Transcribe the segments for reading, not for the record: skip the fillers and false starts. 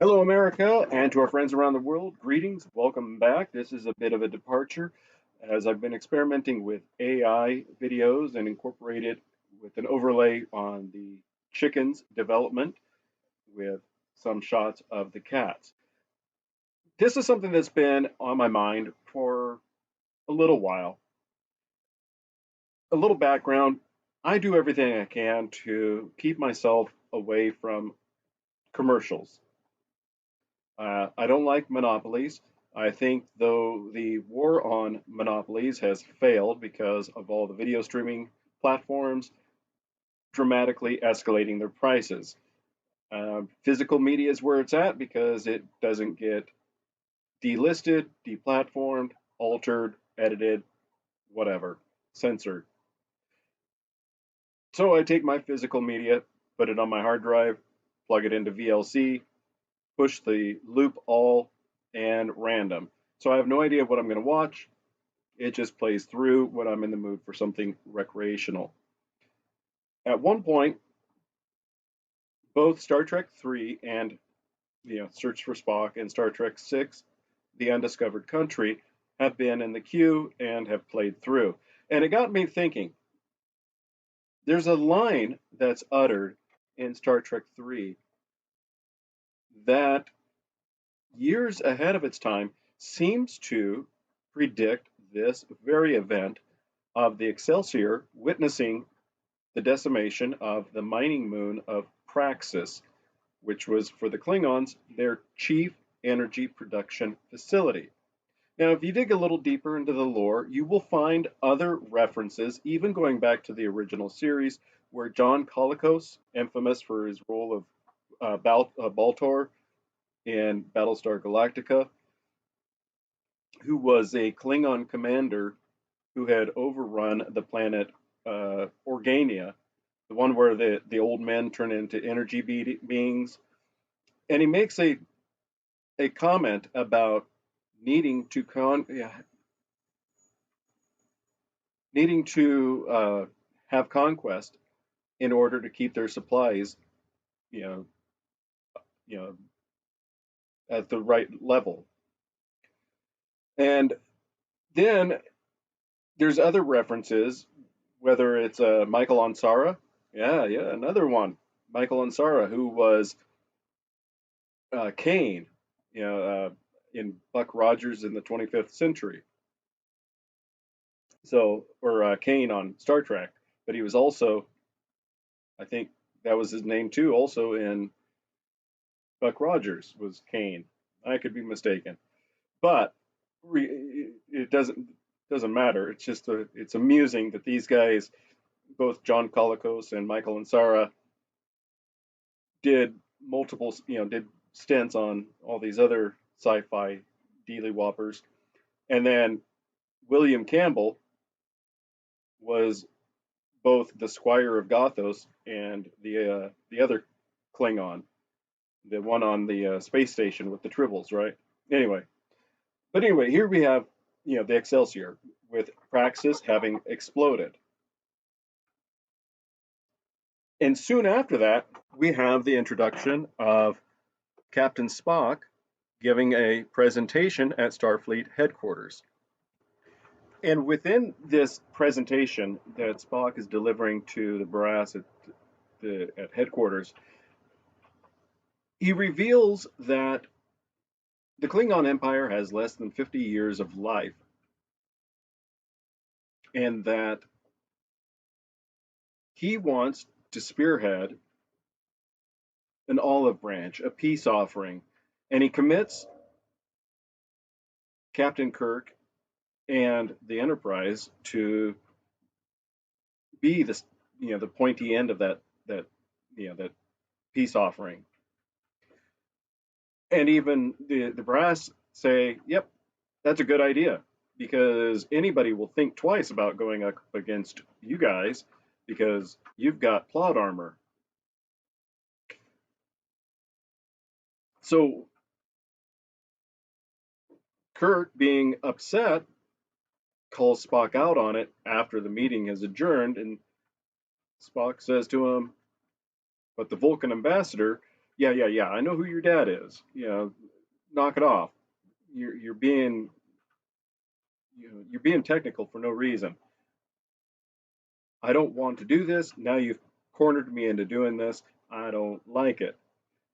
Hello, America, and to our friends around the world, greetings. Welcome back. This is a bit of a departure as I've been experimenting with AI videos and incorporated with an overlay on the chickens development with some shots of the cats. This is something that's been on my mind for a little while. A little background, I do everything I can to keep myself away from commercials. I don't like monopolies. I think, though, the war on monopolies has failed because of all the video streaming platforms dramatically escalating their prices. Physical media is where it's at because it doesn't get delisted, deplatformed, altered, edited, whatever, censored. So I take my physical media, put it on my hard drive, plug it into VLC, push the loop all and random. So I have no idea what I'm going to watch. It just plays through when I'm in the mood for something recreational. At one point, both Star Trek 3 and Search for Spock and Star Trek 6, The Undiscovered Country, have been in the queue and have played through. And it got me thinking. There's a line that's uttered in Star Trek 3 that years ahead of its time seems to predict this very event of the Excelsior witnessing the decimation of the mining moon of Praxis, which was for the Klingons their chief energy production facility. Now, if you dig a little deeper into the lore, you will find other references, even going back to the original series, where John Colicos, infamous for his role of Baltor in Battlestar Galactica, who was a Klingon commander who had overrun the planet Organia, the one where the old men turn into energy beings. And he makes a comment about needing to needing to have conquest in order to keep their supplies, you know, you know, at the right level. And then there's other references, whether it's Michael Ansara, yeah, another one, Michael Ansara, who was Kane, in Buck Rogers in the 25th century. So, or Kane on Star Trek, but he was also, I think that was his name too, also in Buck Rogers was Kane. I could be mistaken, but it doesn't matter. It's just it's amusing that these guys, both John Colicos and Michael Ansara, did did stints on all these other sci-fi dealy whoppers, and then William Campbell was both the Squire of Gothos and the other Klingon, the one on the space station with the tribbles, right? Anyway, but anyway, here we have the Excelsior with Praxis having exploded, and soon after that we have the introduction of Captain Spock giving a presentation at Starfleet headquarters. And within this presentation that Spock is delivering to the brass at headquarters, he reveals that the Klingon Empire has less than 50 years of life, and that he wants to spearhead an olive branch, a peace offering, and he commits Captain Kirk and the Enterprise to be the pointy end of that peace offering. And even the brass say, "Yep, that's a good idea," because anybody will think twice about going up against you guys because you've got plot armor. So Kirk, being upset, calls Spock out on it after the meeting has adjourned, and Spock says to him, "But the Vulcan ambassador, Yeah, yeah, yeah. I know who your dad is. You know, knock it off. You're being you're being technical for no reason. I don't want to do this. Now you've cornered me into doing this. I don't like it.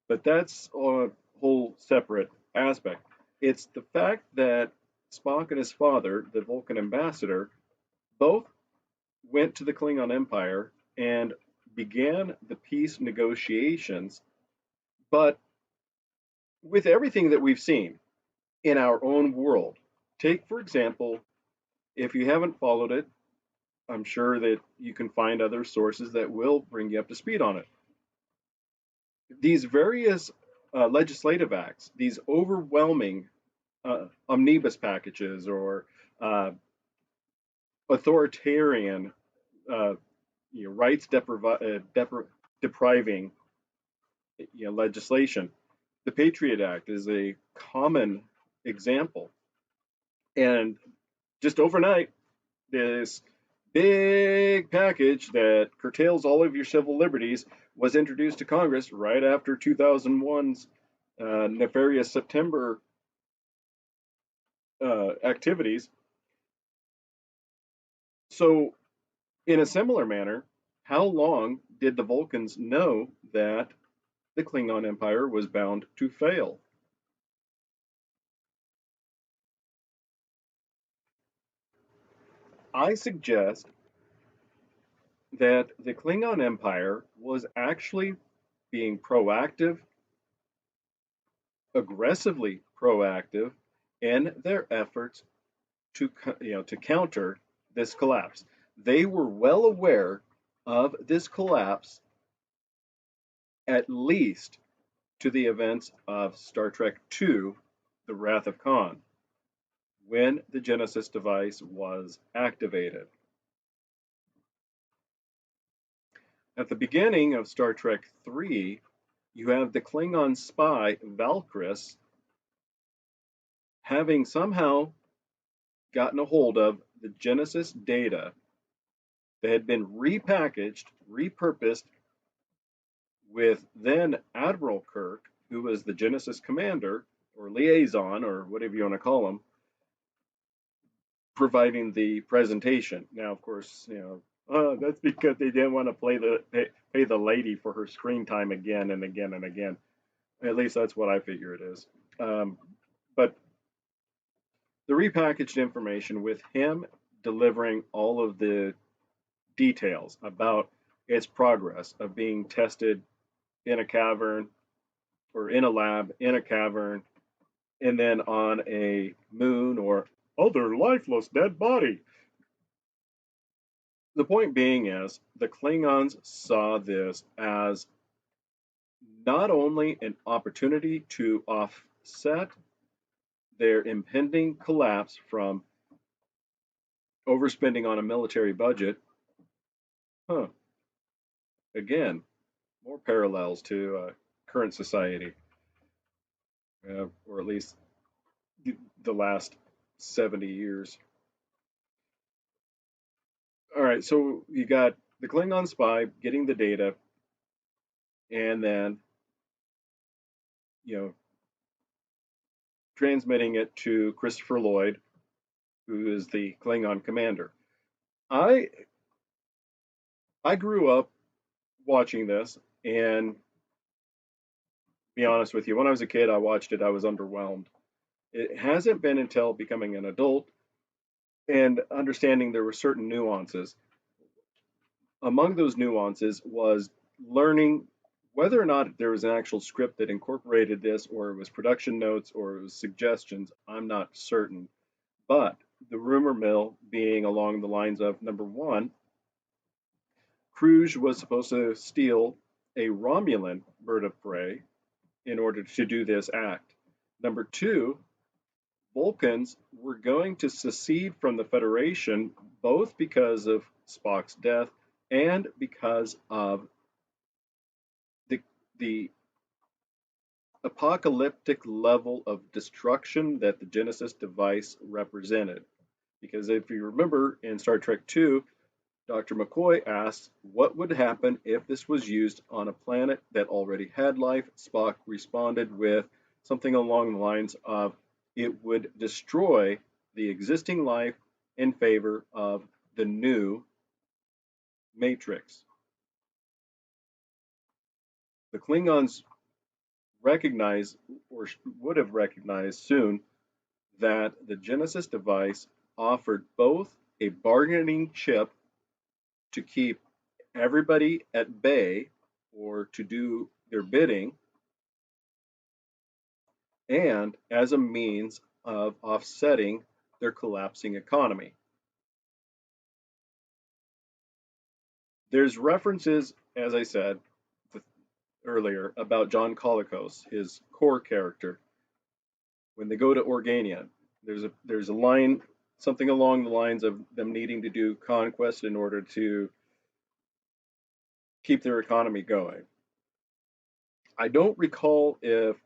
But that's a whole separate aspect. It's the fact that Spock and his father, the Vulcan ambassador, both went to the Klingon Empire and began the peace negotiations. But with everything that we've seen in our own world, take, for example, if you haven't followed it, I'm sure that you can find other sources that will bring you up to speed on it. These various legislative acts, these overwhelming omnibus packages or uh, authoritarian uh, rights depriving legislation. The Patriot Act is a common example. And just overnight, this big package that curtails all of your civil liberties was introduced to Congress right after 2001's nefarious September activities. So, in a similar manner, how long did the Vulcans know that the Klingon Empire was bound to fail? I suggest that the Klingon Empire was actually being proactive, aggressively proactive in their efforts to to counter this collapse. They were well aware of this collapse, at least to the events of Star Trek II, The Wrath of Khan, when the Genesis device was activated. At the beginning of Star Trek III, you have the Klingon spy Valkyris having somehow gotten a hold of the Genesis data that had been repackaged, repurposed with then Admiral Kirk, who was the Genesis commander or liaison or whatever you want to call him, providing the presentation. Now, of course, that's because they didn't want to pay the lady for her screen time again and again and again. At least that's what I figure it is. But the repackaged information with him delivering all of the details about its progress of being tested in a cavern or in a lab in a cavern and then on a moon or other lifeless dead body. The point being is the Klingons saw this as not only an opportunity to offset their impending collapse from overspending on a military budget. Huh, again, more parallels to current society, or at least the last 70 years. All right, so you got the Klingon spy getting the data and then, you know, transmitting it to Christopher Lloyd, who is the Klingon commander. I I grew up watching this, and be honest with you, when I was a kid, I watched it. I was underwhelmed. It hasn't been until becoming an adult and understanding there were certain nuances. Among those nuances was learning whether or not there was an actual script that incorporated this, or it was production notes, or it was suggestions. I'm not certain. But the rumor mill being along the lines of number one, Kruge was supposed to steal a Romulan bird of prey in order to do this act. Number two, Vulcans were going to secede from the Federation both because of Spock's death and because of the, the apocalyptic level of destruction that the Genesis device represented. Because if you remember in Star Trek II, Dr. McCoy asks, what would happen if this was used on a planet that already had life? Spock responded with something along the lines of, it would destroy the existing life in favor of the new matrix. The Klingons recognize, or would have recognized soon, that the Genesis device offered both a bargaining chip to keep everybody at bay or to do their bidding, and as a means of offsetting their collapsing economy. There's references, as I said earlier, about John Colicos, his core character. When they go to Organia, there's a line, something along the lines of them needing to do conquest in order to keep their economy going. I don't recall if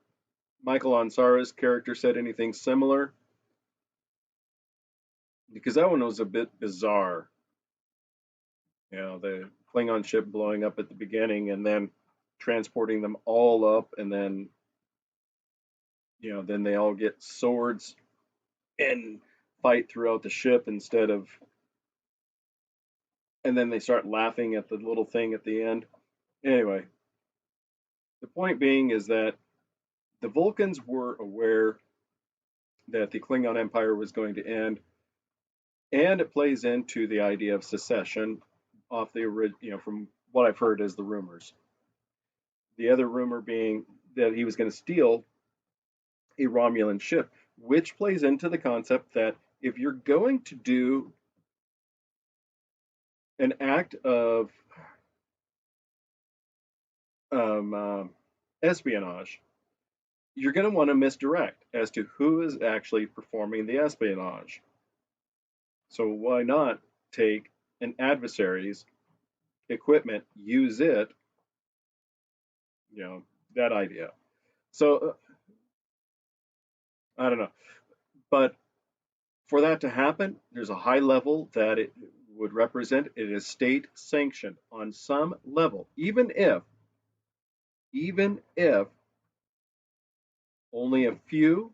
Michael Ansara's character said anything similar, because that one was a bit bizarre. The Klingon ship blowing up at the beginning and then transporting them all up, and then then they all get swords and fight throughout the ship instead of, and then they start laughing at the little thing at the end. Anyway, the point being is that the Vulcans were aware that the Klingon Empire was going to end, and it plays into the idea of secession off the from what I've heard as the rumors. The other rumor being that he was going to steal a Romulan ship, which plays into the concept that if you're going to do an act of espionage, you're going to want to misdirect as to who is actually performing the espionage. So why not take an adversary's equipment, use it, that idea. So I don't know. But for that to happen, there's a high level that it would represent. It is state sanctioned on some level, even if only a few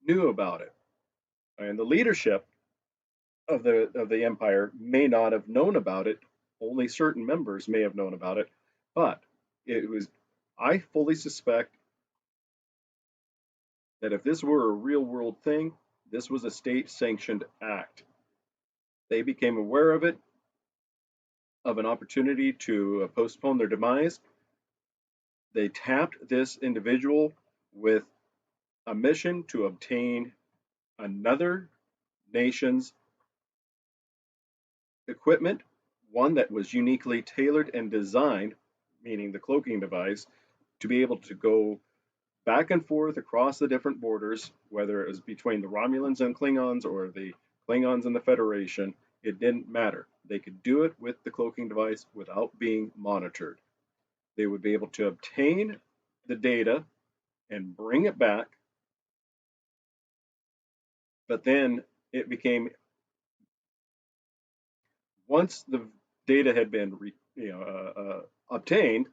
knew about it. And the leadership of the empire may not have known about it. Only certain members may have known about it. But it was, I fully suspect that if this were a real world thing, this was a state sanctioned act. They became aware of it, of an opportunity to postpone their demise. They tapped this individual with a mission to obtain another nation's equipment, one that was uniquely tailored and designed, meaning the cloaking device, to be able to go back and forth across the different borders, whether it was between the Romulans and Klingons or the Klingons and the Federation. It didn't matter. They could do it with the cloaking device without being monitored. They would be able to obtain the data and bring it back, but then it became, once the data had been obtained,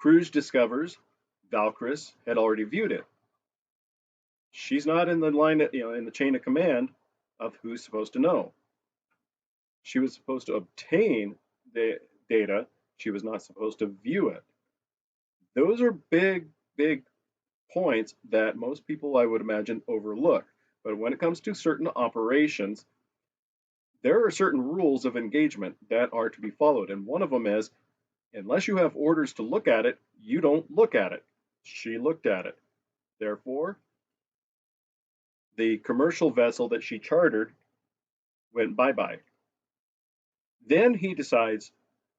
Kruge discovers Valkyris had already viewed it. She's not in the line, in the chain of command of who's supposed to know. She was supposed to obtain the data. She was not supposed to view it. Those are big, big points that most people, I would imagine, overlook. But when it comes to certain operations, there are certain rules of engagement that are to be followed. And one of them is, unless you have orders to look at it, you don't look at it. She looked at it. Therefore, the commercial vessel that she chartered went bye-bye. Then he decides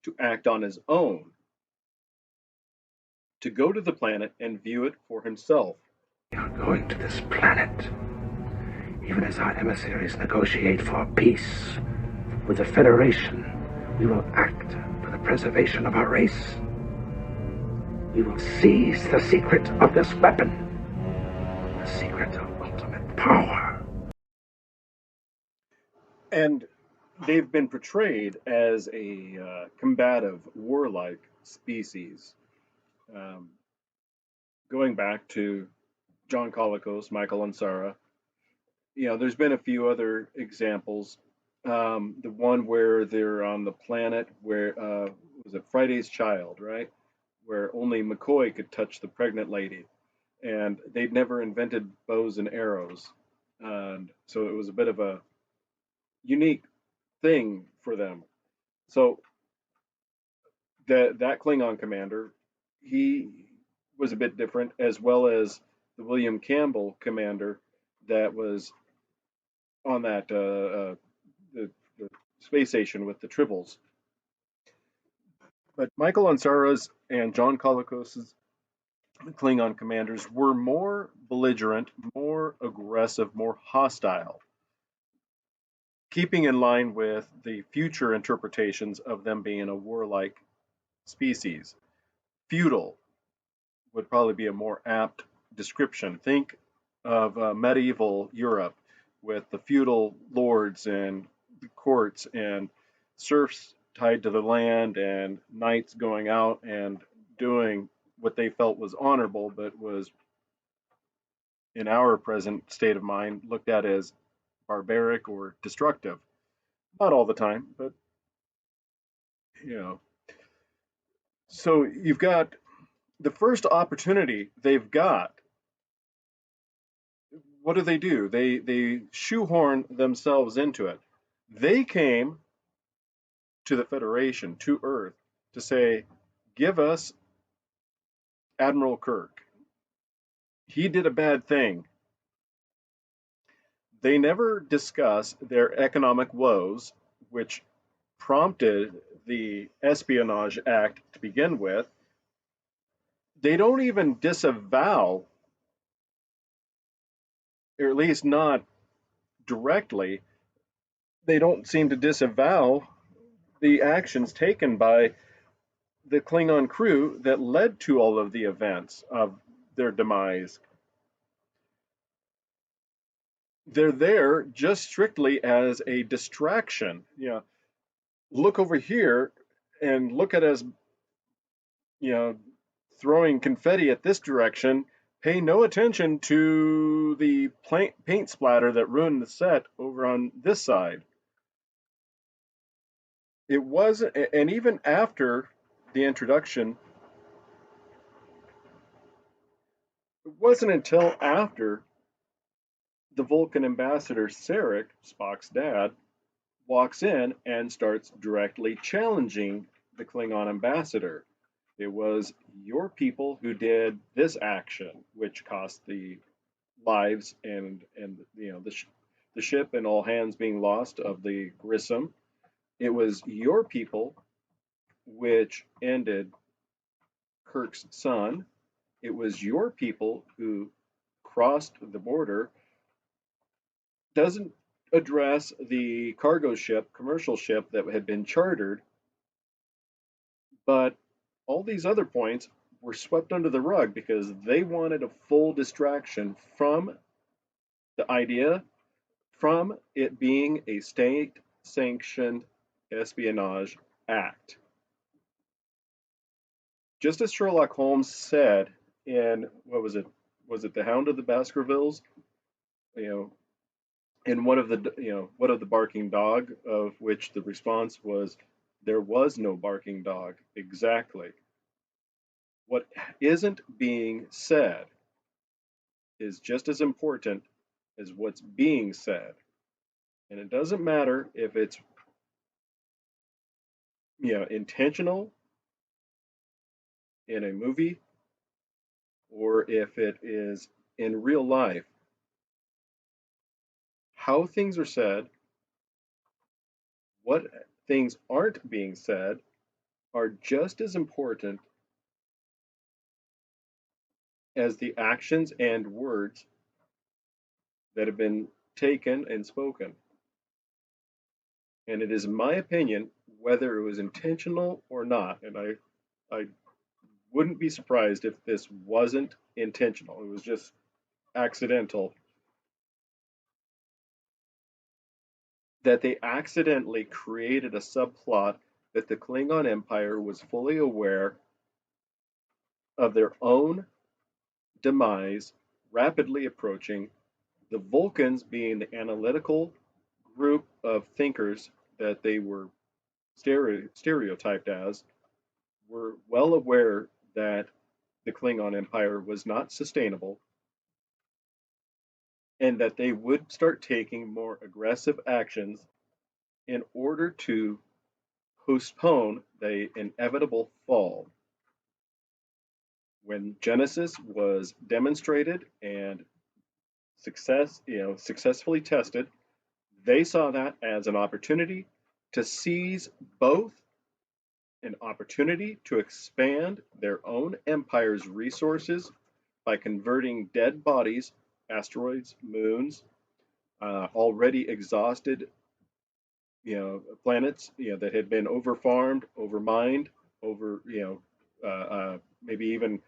to act on his own, to go to the planet and view it for himself. We are going to this planet, even as our emissaries negotiate for peace with the Federation. We will act for the preservation of our race. We will seize the secret of this weapon, the secret of ultimate power. And they've been portrayed as a combative, warlike species. Um, Going back to John Colicos, Michael Ansara, there's been a few other examples. The one where they're on the planet where was it Friday's Child, right? Where only McCoy could touch the pregnant lady, and they'd never invented bows and arrows, and so it was a bit of a unique thing for them. So that Klingon commander, he was a bit different, as well as the William Campbell commander that was on that the space station with the tribbles. But Michael Ansara's and John Colicos's Klingon commanders were more belligerent, more aggressive, more hostile, keeping in line with the future interpretations of them being a warlike species. Feudal would probably be a more apt description. Think of medieval Europe with the feudal lords and the courts and serfs tied to the land and knights going out and doing what they felt was honorable, but was in our present state of mind looked at as barbaric or destructive. Not all the time, but you know. So you've got the first opportunity they've got. What do? They shoehorn themselves into it. They came to the Federation, to Earth, to say, give us Admiral Kirk. He did a bad thing. They never discuss their economic woes, which prompted the Espionage Act to begin with. They don't even disavow, or at least not directly, they don't seem to disavow the actions taken by the Klingon crew that led to all of the events of their demise. They're there just strictly as a distraction. Look over here and look at us, you know, throwing confetti at this direction. Pay no attention to the paint splatter that ruined the set over on this side. It wasn't, and even after the introduction, it wasn't until after the Vulcan ambassador Sarek, Spock's dad, walks in and starts directly challenging the Klingon ambassador. It was your people who did this action, which cost the lives and the ship and all hands being lost of the Grissom. It was your people which ended Kirk's son. It was your people who crossed the border. Doesn't address the cargo ship, commercial ship that had been chartered, but all these other points were swept under the rug because they wanted a full distraction from the idea, from it being a state sanctioned espionage act. Just as Sherlock Holmes said in, what was it? Was it The Hound of the Baskervilles? You know, in what of the barking dog, of which the response was, there was no barking dog. Exactly. What isn't being said is just as important as what's being said. And it doesn't matter if it's intentional in a movie or if it is in real life. How things are said, what things aren't being said, are just as important as the actions and words that have been taken and spoken. And it is my opinion, whether it was intentional or not, and I wouldn't be surprised if this wasn't intentional. It was just accidental. that they accidentally created a subplot that the Klingon Empire was fully aware of their own demise rapidly approaching, the Vulcans being the analytical group of thinkers that they were stereotyped as, were well aware that the Klingon Empire was not sustainable and that they would start taking more aggressive actions in order to postpone the inevitable fall. When Genesis was demonstrated and successfully tested, they saw that as an opportunity to seize both an opportunity to expand their own empire's resources by converting dead bodies, asteroids, moons, already exhausted, planets, that had been overfarmed, overmined, over, maybe even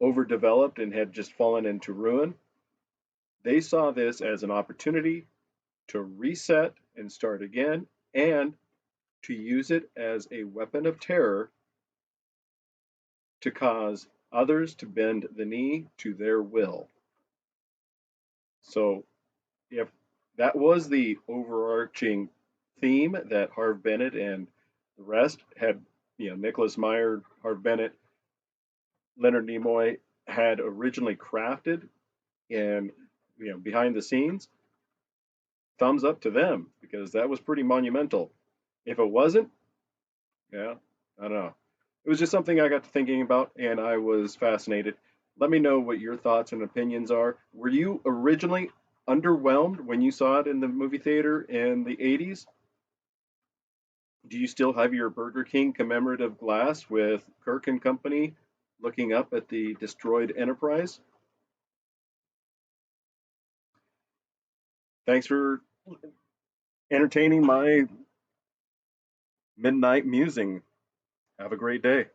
overdeveloped and had just fallen into ruin. They saw this as an opportunity to reset and start again, and to use it as a weapon of terror to cause others to bend the knee to their will. So, if that was the overarching theme that Harve Bennett and the rest had, Nicholas Meyer, Harve Bennett, Leonard Nimoy had originally crafted and, behind the scenes, thumbs up to them because that was pretty monumental. If it wasn't, yeah, I don't know. It was just something I got to thinking about and I was fascinated. Let me know what your thoughts and opinions are. Were you originally underwhelmed when you saw it in the movie theater in the 80s? Do you still have your Burger King commemorative glass with Kirk and company looking up at the destroyed Enterprise? Thanks for entertaining my midnight musing. Have a great day.